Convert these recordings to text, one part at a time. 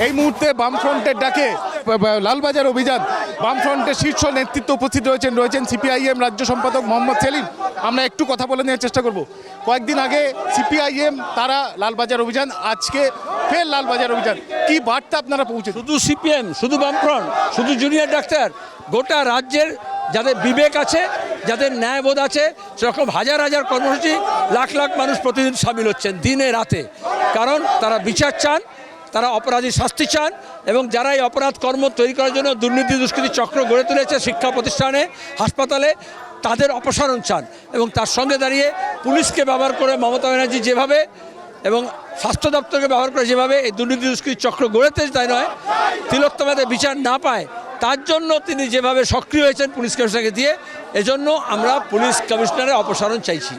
এই মুহূর্তে বামফ্রন্টের ডাকে লালবাজার অভিযান, বামফ্রন্টের শীর্ষ নেতৃত্ব উপস্থিত রয়েছেন সিপিআইএম রাজ্য সম্পাদক মোহাম্মদ সেলিম। আমরা একটু কথা বলে নেওয়ার চেষ্টা করব। কয়েকদিন আগে সিপিআইএম তারা লালবাজার অভিযান, আজকে ফের লালবাজার অভিযান, কি বার্তা আপনারা পৌঁছে? শুধু সিপিএম, শুধু বামফ্রন্ট, শুধু জুনিয়র ডাক্তার, গোটা রাজ্যের যাদের বিবেক আছে, যাদের ন্যায়বোধ আছে, সেরকম হাজার হাজার কর্মসূচি, লাখ লাখ মানুষ প্রতিদিন সামিল হচ্ছেন দিনে রাতে। কারণ তারা বিচার চান, তারা অপরাধী শাস্তি চান, এবং যারা এই অপরাধ কর্ম তৈরি করার জন্য দুর্নীতি দুষ্কৃতি চক্র গড়ে তুলেছে শিক্ষা প্রতিষ্ঠানে, হাসপাতালে, তাদের অপসারণ চান। এবং তার সঙ্গে দাঁড়িয়ে পুলিশকে ব্যবহার করে মমতা ব্যানার্জি যেভাবে এবং স্বাস্থ্য দপ্তরকে ব্যবহার করে যেভাবে এই দুর্নীতি দুষ্কৃতি চক্র গড়েতে, তাই নয়, তিলোত্তমাতে বিচার না পায়, তার জন্য তিনি যেভাবে সক্রিয় হয়েছেন পুলিশ কমিশনারকে দিয়ে, এজন্য আমরা পুলিশ কমিশনারের অপসারণ চাইছি।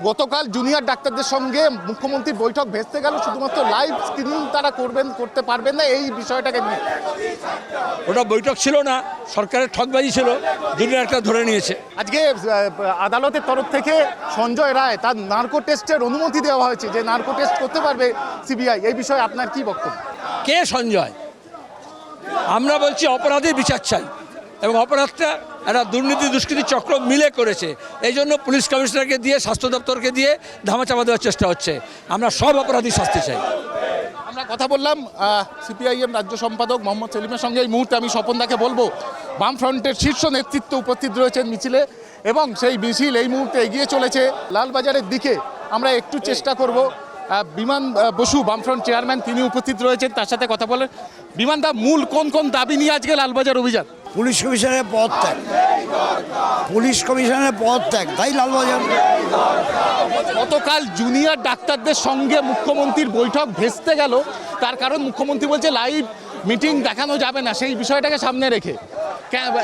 গতকাল জুনিয়র ডাক্তারদের সঙ্গে মুখ্যমন্ত্রীর বৈঠক ভেস্তে গেল, শুধুমাত্র লাইভ স্ক্রিনিং তারা করতে পারবেন না, এই বিষয়টাকে নিয়ে। ওটা বৈঠক ছিল না, সরকারের ঠকবাজি ছিল, জুনিয়র ডাক্তার ধরে নিয়েছে। আজকে আদালতের তরফ থেকে সঞ্জয় রায় তার নার্কো টেস্টের অনুমতি দেওয়া হয়েছে, যে নার্কো টেস্ট করতে পারবে সিবিআই। এই বিষয়ে আপনার কি বক্তব্য? কে সঞ্জয়? আমরা বলছি অপরাধীর বিচার চাই, এবং অপরাধটা একটা দুর্নীতি দুষ্কৃতি চক্র মিলে করেছে, এই জন্য পুলিশ কমিশনারকে দিয়ে, স্বাস্থ্য দপ্তরকে দিয়ে ধামাচাপা দেওয়ার চেষ্টা হচ্ছে। আমরা সব অপরাধী শাস্তি চাই। আমরা কথা বললাম সিপিআইএম রাজ্য সম্পাদক মোহাম্মদ সেলিমের সঙ্গে। এই মুহূর্তে আমি স্বপনদাকে বলবো, বামফ্রন্টের শীর্ষ নেতৃত্ব উপস্থিত রয়েছেন মিছিলে, এবং সেই মিছিল এই মুহূর্তে এগিয়ে চলেছে লালবাজারের দিকে। আমরা একটু চেষ্টা করব, বিমান বসু বামফ্রন্ট চেয়ারম্যান তিনি উপস্থিত রয়েছেন, তার সাথে কথা বলেন। বিমানদা, মূল কোন কোন দাবি নিয়ে আজকে লালবাজার অভিযান? পুলিশ কমিশনারের পদ ত্যাগ, পুলিশ কমিশনারের পদ ত্যাগ, তাই লালবাজার। গতকাল জুনিয়র ডাক্তারদের সঙ্গে মুখ্যমন্ত্রীর বৈঠক ভেস্তে গেল, তার কারণ মুখ্যমন্ত্রী বলছে লাইভ মিটিং দেখানো যাবে না, সেই বিষয়টাকে সামনে রেখে।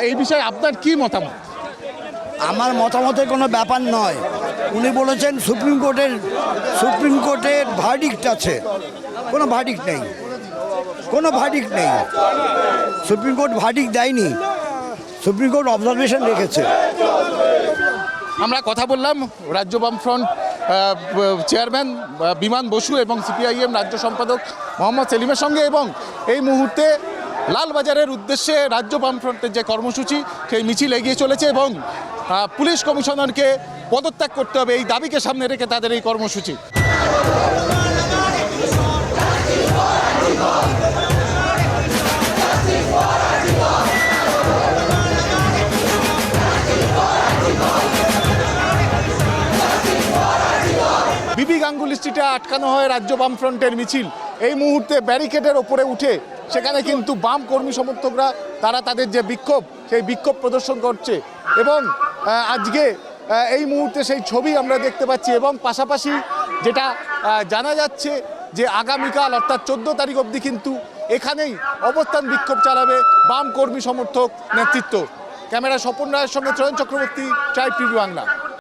এই বিষয়ে আপনার কি মতামত? আমার মতামতের কোনো ব্যাপার নয়। উনি বলেছেন সুপ্রিম কোর্টের ভার্ডিক্ট আছে, কোনো ভার্ডিক্ট নেই, কোনো ভার্ডিক্ট নেই। সুপ্রিম কোর্ট ভার্ডিক্ট দেয়নি, সুপ্রিম কোর্ট অবজারভেশন রেখেছে। আমরা কথা বললাম রাজ্য বামফ্রন্ট চেয়ারম্যান বিমান বসু এবং সিপিআইএম রাজ্য সম্পাদক মোহাম্মদ সেলিমের সঙ্গে, এবং এই মুহূর্তে লালবাজারের উদ্দেশ্যে রাজ্য বামফ্রন্টের যে কর্মসূচি, সেই মিছিল এগিয়ে চলেছে, এবং পুলিশ কমিশনারকে পদত্যাগ করতে হবে, এই দাবিকে সামনে রেখে তাদের এই কর্মসূচি। বিবি গাঙ্গুলি স্ট্রিটে আটকানো হয় রাজ্য বামফ্রন্টের মিছিল। এই মুহূর্তে ব্যারিকেডের ওপরে উঠে সেখানে কিন্তু বাম কর্মী সমর্থকরা তারা তাদের যে বিক্ষোভ, সেই বিক্ষোভ প্রদর্শন করছে, এবং আজকে এই মুহূর্তে সেই ছবি আমরা দেখতে পাচ্ছি। এবং পাশাপাশি যেটা জানা যাচ্ছে যে আগামীকাল অর্থাৎ 14 তারিখ অবধি কিন্তু এখানেই অবস্থান বিক্ষোভ চালাবে বাম কর্মী সমর্থক নেতৃত্ব। ক্যামেরা স্বপন রায়ের সঙ্গে ত্রয়ন চক্রবর্তী, ট্রাইব টিভি বাংলা।